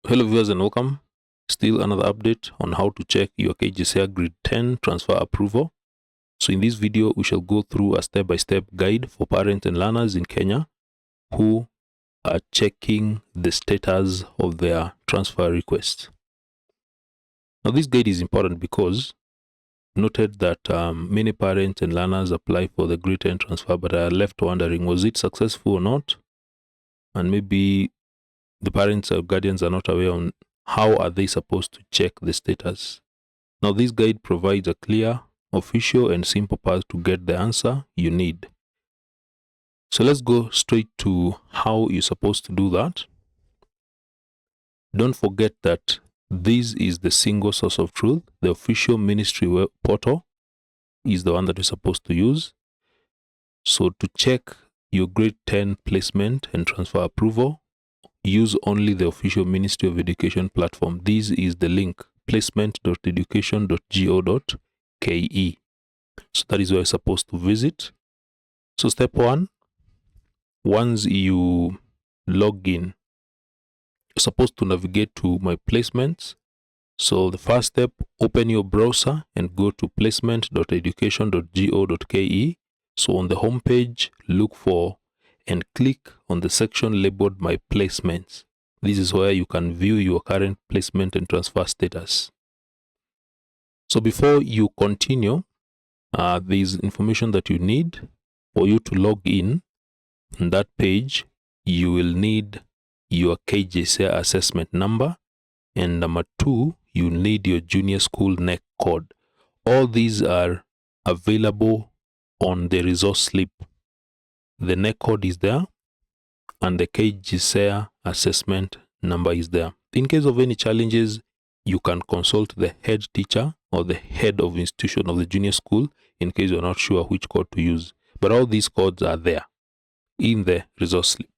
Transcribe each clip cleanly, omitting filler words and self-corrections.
Hello viewers and welcome. Still another update on how to check your KJSEA Grade 10 transfer approval. So in this video, we shall go through a step-by-step guide for parents and learners in Kenya who are checking the status of their transfer request. Now this guide is important because noted that many parents and learners apply for the Grade 10 transfer but are left wondering, was it successful or not? And maybe the parents or guardians are not aware on how are they supposed to check the status. Now this guide provides a clear, official and simple path to get the answer you need. So let's go straight to how you're supposed to do that. Don't forget that this is the single source of truth. The official ministry web portal is the one that you're supposed to use. So to check your grade 10 placement and transfer approval, use only the official Ministry of Education platform. This is the link, placement.education.go.ke. So that is where you're supposed to visit. So step one, once you log in, you're supposed to navigate to my placements. So the first step, open your browser and go to placement.education.go.ke. So on the home page, look for and click on the section labeled My Placements. This is where you can view your current placement and transfer status. So before you continue, there is information that you need. For you to log in on that page, you will need your KJSEA assessment number, and number 2, you need your junior school NEC code. All these are available on the resource slip. The NEC code is there and the KJSEA assessment number is there. In case of any challenges, you can consult the head teacher or the head of institution of the junior school in case you're not sure which code to use. But all these codes are there in the resource slip.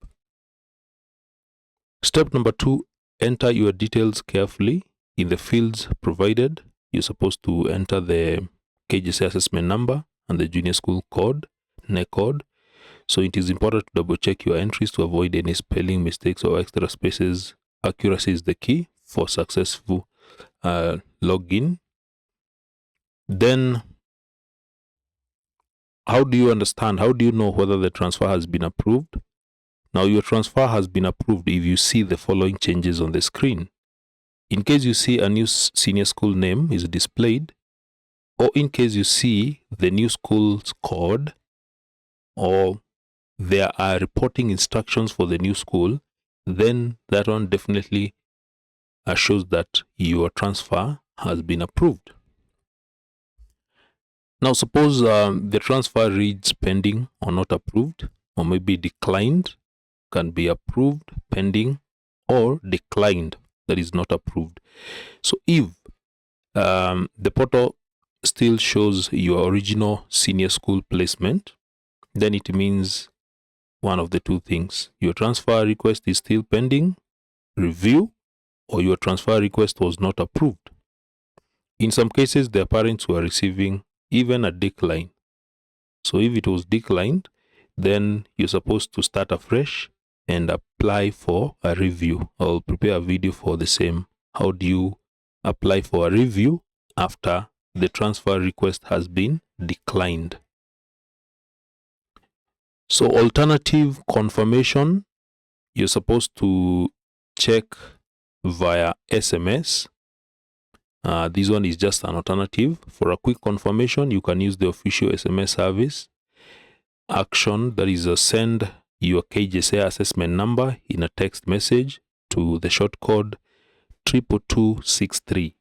Step number 2, enter your details carefully in the fields provided. You're supposed to enter the KJSEA assessment number and the junior school code, NEC code. So it is important to double check your entries to avoid any spelling mistakes or extra spaces. Accuracy is the key for successful login. Then, how do you understand? How do you know whether the transfer has been approved? Now, your transfer has been approved if you see the following changes on the screen. In case you see a new senior school name is displayed, or in case you see the new school's code, or there are reporting instructions for the new school, then that one definitely shows that your transfer has been approved. Now suppose the transfer reads pending or not approved, or maybe declined. Can be approved, pending, or declined, that is not approved. So if the portal still shows your original senior school placement, then it means one of the two things. Your transfer request is still pending review, or your transfer request was not approved. In some cases, the parents were receiving even a decline. So if it was declined, then you're supposed to start afresh and apply for a review. I'll prepare a video for the same. How do you apply for a review after the transfer request has been declined? So alternative confirmation, you're supposed to check via SMS. This one is just an alternative. For a quick confirmation, you can use the official SMS service. Action, that is send your KJSEA assessment number in a text message to the short code 22263.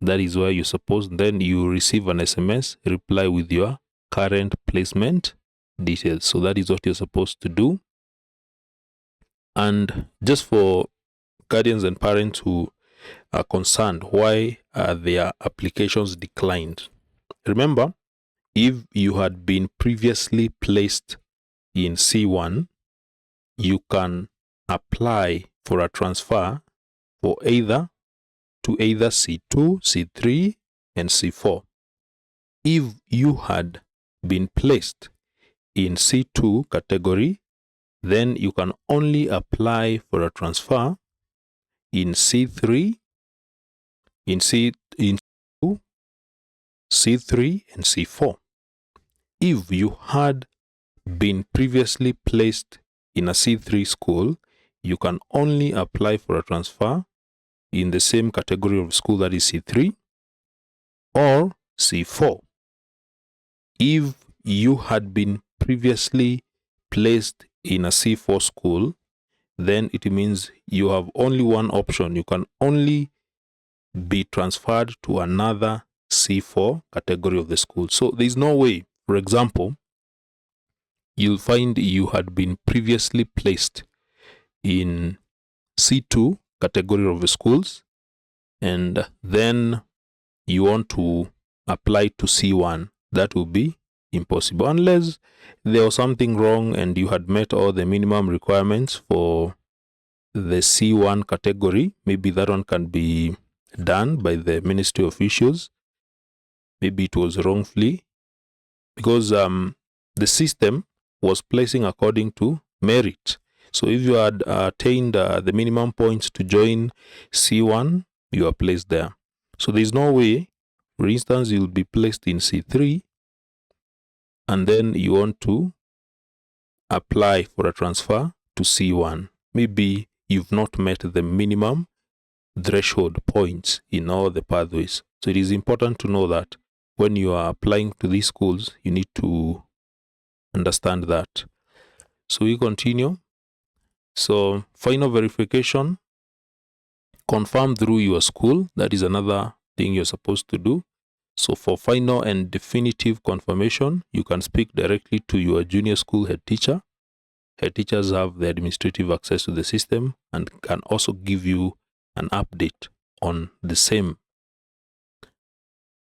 That is where you're supposed, then you receive an SMS, reply with your current placement details. So that is what you're supposed to do. And just for guardians and parents who are concerned why their applications declined, remember, if you had been previously placed in C1, you can apply for a transfer for either C2, C3, and C4. If you had been placed in C2 category, then you can only apply for a transfer in C3, in C2, C3, and C4. If you had been previously placed in a C3 school, you can only apply for a transfer in the same category of school, that is C3 or C4. If you had been previously placed in a C4 school, then it means you have only one option. You can only be transferred to another C4 category of the school. So there is no way, for example, you'll find you had been previously placed in C2 category of the schools, and then you want to apply to C1. That will be impossible unless there was something wrong and you had met all the minimum requirements for the C1 category. Maybe that one can be done by the ministry officials. Maybe it was wrongfully, because the system was placing according to merit. So if you had attained the minimum points to join C1, you are placed there. So there is no way, for instance, you'll be placed in C3 and then you want to apply for a transfer to C1. Maybe you've not met the minimum threshold points in all the pathways. So it is important to know that when you are applying to these schools, you need to understand that. So we continue. So final verification, confirm through your school. That is another thing you're supposed to do. So for final and definitive confirmation, you can speak directly to your junior school head teacher. Head teachers have the administrative access to the system and can also give you an update on the same